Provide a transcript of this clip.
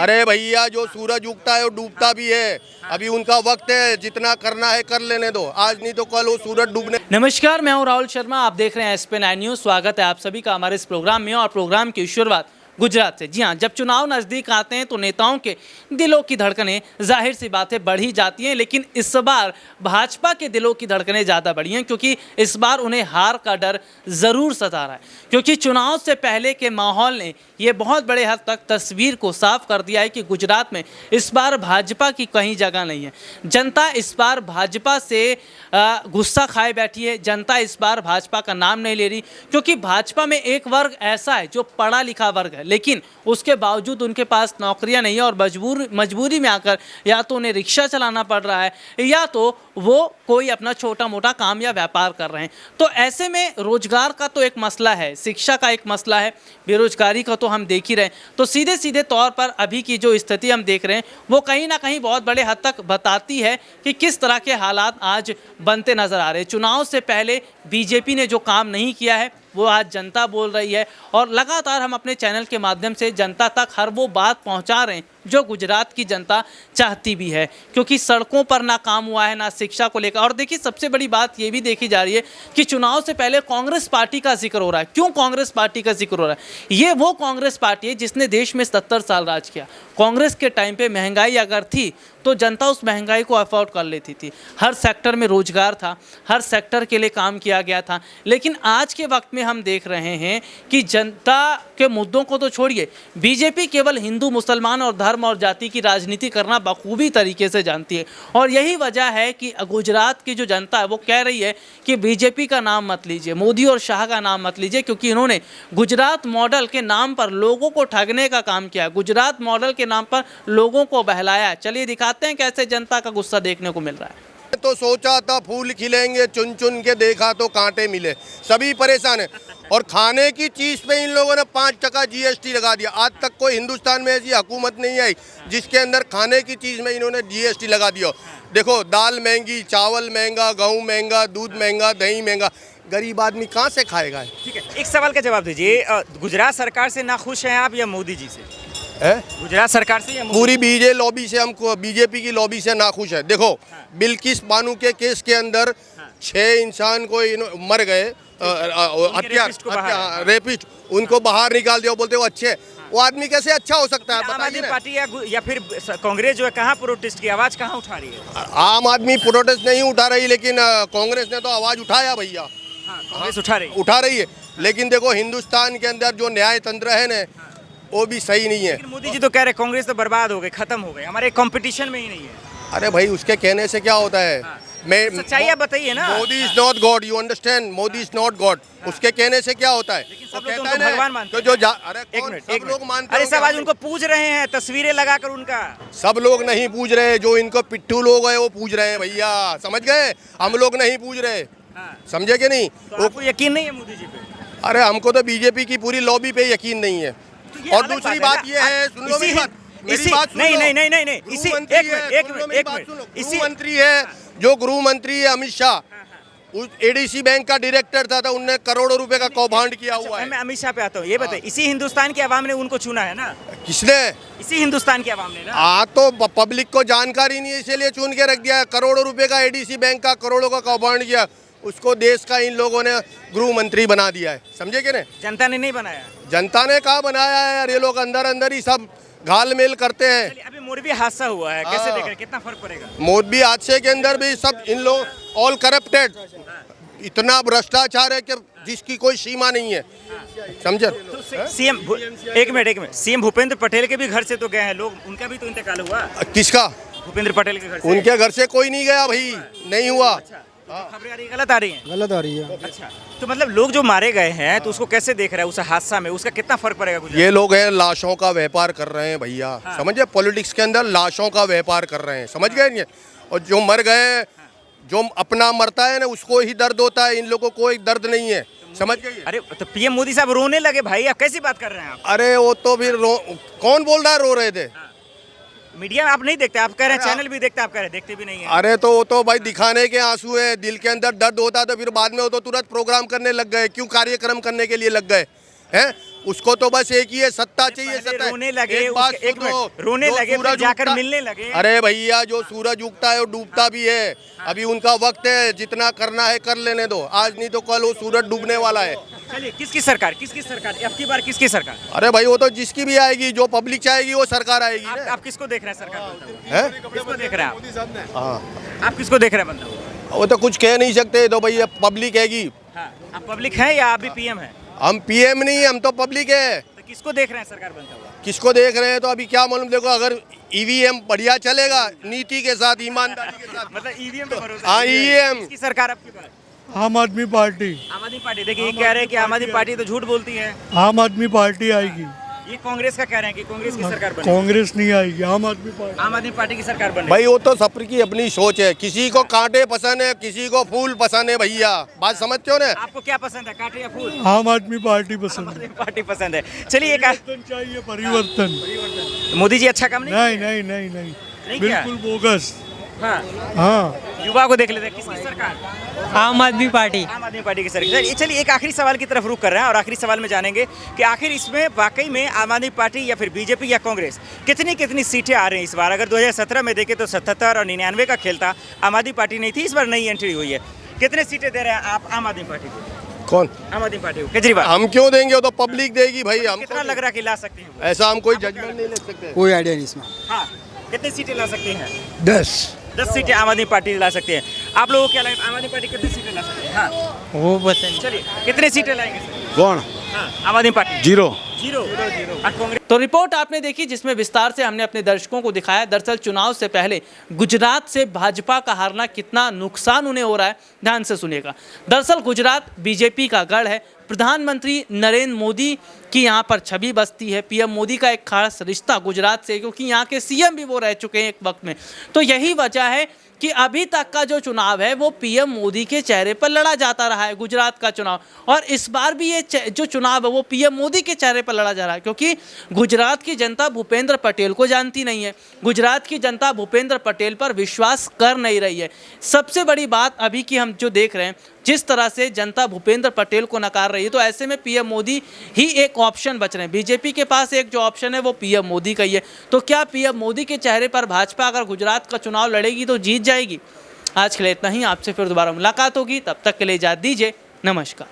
अरे भैया जो सूरज उगता है वो डूबता भी है। अभी उनका वक्त है, जितना करना है कर लेने दो, आज नहीं तो कल वो सूरज डूबने। नमस्कार, मैं हूं राहुल शर्मा। आप देख रहे हैं SP9 न्यूज़। स्वागत है आप सभी का हमारे इस प्रोग्राम में। और प्रोग्राम की शुरुआत गुजरात से। जी हां, जब चुनाव नज़दीक आते हैं तो नेताओं के दिलों की धड़कनें जाहिर सी बातें बढ़ी जाती हैं, लेकिन इस बार भाजपा के दिलों की धड़कनें ज़्यादा बढ़ी हैं, क्योंकि इस बार उन्हें हार का डर ज़रूर सता रहा है। क्योंकि चुनाव से पहले के माहौल ने ये बहुत बड़े हद तक तस्वीर को साफ कर दिया है कि गुजरात में इस बार भाजपा की कहीं जगह नहीं है। जनता इस बार भाजपा से गुस्सा खाए बैठी है। जनता इस बार भाजपा का नाम नहीं ले रही, क्योंकि भाजपा में एक वर्ग ऐसा है जो पढ़ा लिखा वर्ग है, लेकिन उसके बावजूद उनके पास नौकरियां नहीं है और मजबूरी में आकर या तो उन्हें रिक्शा चलाना पड़ रहा है या तो वो कोई अपना छोटा मोटा काम या व्यापार कर रहे हैं। तो ऐसे में रोजगार का तो एक मसला है, शिक्षा का एक मसला है, बेरोजगारी का तो हम देख ही रहे हैं। तो सीधे सीधे तौर पर अभी की जो स्थिति हम देख रहे हैं वो कहीं ना कहीं बहुत बड़े हद तक बताती है कि किस तरह के हालात आज बनते नजर आ रहे हैं। चुनाव से पहले बीजेपी ने जो काम नहीं किया है वो आज जनता बोल रही है, और लगातार हम अपने चैनल के माध्यम से जनता तक हर वो बात पहुंचा रहे हैं जो गुजरात की जनता चाहती भी है। क्योंकि सड़कों पर ना काम हुआ है, ना शिक्षा को लेकर। और देखिए, सबसे बड़ी बात ये भी देखी जा रही है कि चुनाव से पहले कांग्रेस पार्टी का जिक्र हो रहा है। क्यों कांग्रेस पार्टी का जिक्र हो रहा है? ये वो कांग्रेस पार्टी है जिसने देश में 70 साल राज किया। कांग्रेस के टाइम पे महंगाई अगर थी तो जनता उस महंगाई को अफोर्ड कर लेती थी। हर सेक्टर में रोजगार था, हर सेक्टर के लिए काम किया गया था। लेकिन आज के वक्त में हम देख रहे हैं कि जनता के मुद्दों को तो छोड़िए, बीजेपी केवल हिंदू मुसलमान और धर्म और जाति की राजनीति करना बखूबी तरीके से जानती है। और यही वजह है कि गुजरात की जो जनता है वो कह रही है कि बीजेपी का नाम मत लीजिए, मोदी और शाह का नाम मत लीजिए, क्योंकि इन्होंने गुजरात मॉडल के नाम पर लोगों को ठगने का काम किया, गुजरात मॉडल के नाम पर लोगों को बहलाया। चलिए दिखाते हैं कैसे जनता का गुस्सा देखने को मिल रहा है। तो सोचा था फूल खिलेंगे, चुन चुन के देखा तो कांटे मिले, सभी परेशान है। और खाने की चीज पे इन लोगों ने 5% GST लगा दिया। आज तक कोई हिंदुस्तान में ऐसी हुकूमत नहीं आई जिसके अंदर खाने की चीज में इन्होंने GST लगा दिया। देखो, दाल महंगी, चावल महंगा, गेहूँ महंगा, दूध महंगा, दही महंगा, गरीब आदमी कहाँ से खाएगा? ठीक है, एक सवाल का जवाब दीजिए। गुजरात सरकार से नाखुश हैं आप या मोदी जी से? गुजरात सरकार से या पूरी बीजेपी की लॉबी से नाखुश है। देखो, बिल्किस बानो के केस के अंदर 6 इंसान को मर गए, रेपिस्ट, उनको बाहर निकाल दिया। बोलते वो अच्छे, वो आदमी कैसे अच्छा हो सकता है? आम आदमी पार्टी या फिर कांग्रेस जो है कहाँ प्रोटेस्ट की आवाज कहाँ उठा रही है? आम आदमी प्रोटेस्ट नहीं उठा रही, लेकिन कांग्रेस ने तो आवाज उठाया भैया। कांग्रेस उठा रही है। लेकिन देखो, हिंदुस्तान के अंदर जो न्याय तंत्र है ना, वो भी सही नहीं है। मोदी जी तो कह रहे कांग्रेस तो बर्बाद हो गई, खत्म हो गई, हमारे कंपटीशन में ही नहीं है। अरे भाई, उसके कहने से क्या होता है? मैं सच्चाई आप बताइए ना। Modi is not God, you understand? Modi is not God. उसके कहने से क्या होता है? सब लोग उनको भगवान मानते हैं। सब लोग मानते हैं। अरे सब आज उनको पूज रहे हैं, तस्वीरें लगाकर उनका। सब लोग नहीं पूज रहे, जो इनको पिट्ठू लोग है वो पूज रहे हैं भैया, समझ गए? हम लोग नहीं पूज रहे, समझे कि नहीं? आपको यकीन नहीं है मोदी जी पे? अरे हमको तो बीजेपी की पूरी लॉबी पे यकीन नहीं है। और दूसरी बात ये है, सुन लो मेरी बात, नहीं, इसी मंत्री है जो गृह मंत्री है अमित शाह, उस ADC बैंक का डायरेक्टर था, उनने करोड़ों रुपए का कौभांड किया हुआ है। मैं अमित शाह पे आता हूँ। ये बताइए, इसी हिंदुस्तान की आवाम ने उनको चुना है ना? किसने? इसी हिंदुस्तान की आवाम ने ना। तो पब्लिक को जानकारी नहीं है, इसीलिए चुन के रख दिया है। करोड़ों रुपए का ADC बैंक का करोड़ों का कौभांड किया, उसको देश का इन लोगों ने गृह मंत्री बना दिया है, समझे कि नहीं? जनता ने नहीं बनाया। जनता ने कहा बनाया है यार, ये लोग अंदर अंदर ही सब घालमेल करते हैं। अभी मोरबी हादसा हुआ है, कैसे देख रहे हैं, कितना फर्क पड़ेगा? मोरबी हादसे के अंदर भी सब इन लोग ऑल करप्टेड, इतना भ्रष्टाचार है कि जिसकी कोई सीमा नहीं है, समझे? सीएम एक मिनट सीएम भूपेंद्र पटेल के भी घर से तो गए हैं लोग, उनका भी तो इंतकाल हुआ। किसका? भूपेंद्र पटेल के घर से। उनके घर से कोई नहीं गया भाई, नहीं हुआ। खबरें आ रही गलत आ रही हैं? गलत आ रही है। अच्छा, तो मतलब लोग जो मारे गए हैं तो उसको कैसे देख रहे हैं? उस हादसा में उसका कितना फर्क पड़ेगा? ये लोग हैं लाशों का व्यापार कर रहे हैं भैया, समझे? पॉलिटिक्स के अंदर लाशों का व्यापार कर रहे हैं, समझ गए? और जो मर गए, जो अपना मरता है ना, उसको ही दर्द होता है, इन लोगों को कोई दर्द नहीं है, समझ गए? अरे तो PM मोदी साहब रोने लगे भाई, आप कैसी बात कर रहे हैं आप? अरे वो तो फिर कौन बोल रहा है रो रहे थे? मीडिया में आप नहीं देखते, आप कह रहे हैं चैनल भी देखते, आप कह रहे हैं देखते भी नहीं है। अरे तो वो तो भाई दिखाने के आंसू है, दिल के अंदर दर्द होता तो फिर बाद में वो तो तुरंत प्रोग्राम करने लग गए, क्यों कार्यक्रम करने के लिए लग गए हैं? उसको तो बस एक ही है, सत्ता चाहिए, पहले सत्ता। रोने लगे, एक बात एक सुनो, मिनट, रोने जो लगे, फिर सूरज जाकर उगता- मिलने लगे। अरे भैया, जो सूरज उगता है वो डूबता भी है। अभी उनका वक्त है, जितना करना है कर लेने दो, आज नहीं तो कल वो सूरज डूबने वाला है। चलिए, किसकी सरकार अब की बार किसकी सरकार? अरे भाई, वो तो जिसकी भी आएगी, जो पब्लिक चाहेगी वो सरकार आएगी ना। आप किसको देख रहे हैं सरकार बनता हुआ? है किसको देख रहे हैं हाँ, आप किसको देख रहे हैं बनता हुआ? वो तो कुछ कह नहीं सकते, तो भैया पब्लिक हैगी। हाँ, आप पब्लिक हैं या आप भी पीएम हैं? हम पीएम नहीं है, हम तो पब्लिक है। तो किसको देख रहे हैं सरकार बनता हुआ? किसको देख रहे हैं तो अभी क्या मालूम। देखो, अगर ईवीएम बढ़िया चलेगा, नीति के साथ, ईमानदारी के साथ, मतलब ईवीएम पे भरोसा? हाँ, EVM। किसकी सरकार अब की बार? आम आदमी पार्टी। आम आदमी पार्टी। देखिए, ये कह रहे हैं कि आम आदमी पार्टी तो झूठ बोलती है। आम आदमी पार्टी आएगी। ये कांग्रेस का कह रहे हैं कि कांग्रेस की सरकार बनेगी। कांग्रेस नहीं आएगी, आम आदमी पार्टी। आम आदमी पार्टी की सरकार बनेगी। भाई वो तो सबकी अपनी सोच है। किसी को कांटे पसंद है, किसी को फूल पसंद है। भैया बात समझते हो ना। आपको क्या पसंद है, कांटे या फूल? आम आदमी पार्टी आम पसंद है। आदमी पार्टी पसंद है। चलिए, एक परिवर्तन चाहिए, परिवर्तन। मोदी जी अच्छा काम नहीं नहीं नहीं नहीं नहीं, नहीं किया? बिल्कुल बोगस। हाँ, हाँ, युवा को देख लेते हैं, किसकी सरकार? आम आदमी पार्टी। आम आदमी पार्टी की सरकार। चलिए, एक आखिरी सवाल की तरफ रुख कर रहे हैं और आखिरी सवाल में जानेंगे कि आखिर इसमें वाकई में आम आदमी पार्टी या फिर बीजेपी या कांग्रेस कितनी सीटें आ रही हैं इस बार? अगर 2017 में देखें तो 77 और 99 का खेल था, आम आदमी पार्टी नहीं थी, इस बार नई एंट्री हुई है। कितने सीटें दे रहे हैं आप आम आदमी पार्टी को? कौन? आम आदमी पार्टी को केजरीवाल। हम क्यों देंगे, वो तो पब्लिक देगी भाई। हम कितना लग रहा है कि ला सकते हैं वो? ऐसा हम कोई जजमेंट नहीं ले सकते। कोई आइडिया नहीं इसमें। हाँ, कितनी सीटें ला सकते हैं? 10 सीटें आम आदमी पार्टी ला सकते हैं। आप लोगों को क्या लगता है, आम आदमी पार्टी कितनी सीटें ला सकते हैं? हाँ, वो पता नहीं। चलिए, कितनी सीटें लाएंगे सर? कौन? हाँ, आम आदमी पार्टी। जीरो। जीरो। और कांग्रेस? तो रिपोर्ट आपने देखी, जिसमें विस्तार से हमने अपने दर्शकों को दिखाया। दरअसल चुनाव से पहले गुजरात से भाजपा का हारना कितना नुकसान उन्हें हो रहा है, ध्यान से सुनिएगा। दरअसल गुजरात बीजेपी का गढ़ है। प्रधानमंत्री नरेंद्र मोदी की यहाँ पर छवि बसती है। पीएम मोदी का एक खास रिश्ता गुजरात से, क्योंकि यहाँ के सीएम भी वो रह चुके हैं एक वक्त में। तो यही वजह है कि अभी तक का जो चुनाव है वो पीएम मोदी के चेहरे पर लड़ा जाता रहा है, गुजरात का चुनाव। और इस बार भी ये जो चुनाव है वो पीएम मोदी के चेहरे पर लड़ा जा रहा है, क्योंकि गुजरात की जनता भूपेंद्र पटेल को जानती नहीं है। गुजरात की जनता भूपेंद्र पटेल पर विश्वास कर नहीं रही है। सबसे बड़ी बात अभी की हम जो देख रहे हैं, जिस तरह से जनता भूपेंद्र पटेल को नकार रही है, तो ऐसे में पीएम मोदी ही एक ऑप्शन बच रहे हैं। बीजेपी के पास एक जो ऑप्शन है वो पीएम मोदी का ही है। तो क्या पीएम मोदी के चेहरे पर भाजपा अगर गुजरात का चुनाव लड़ेगी तो जीत जाएगी? आज के लिए इतना ही। आपसे फिर दोबारा मुलाकात होगी, तब तक के लिए इजाज़त दीजिए। नमस्कार।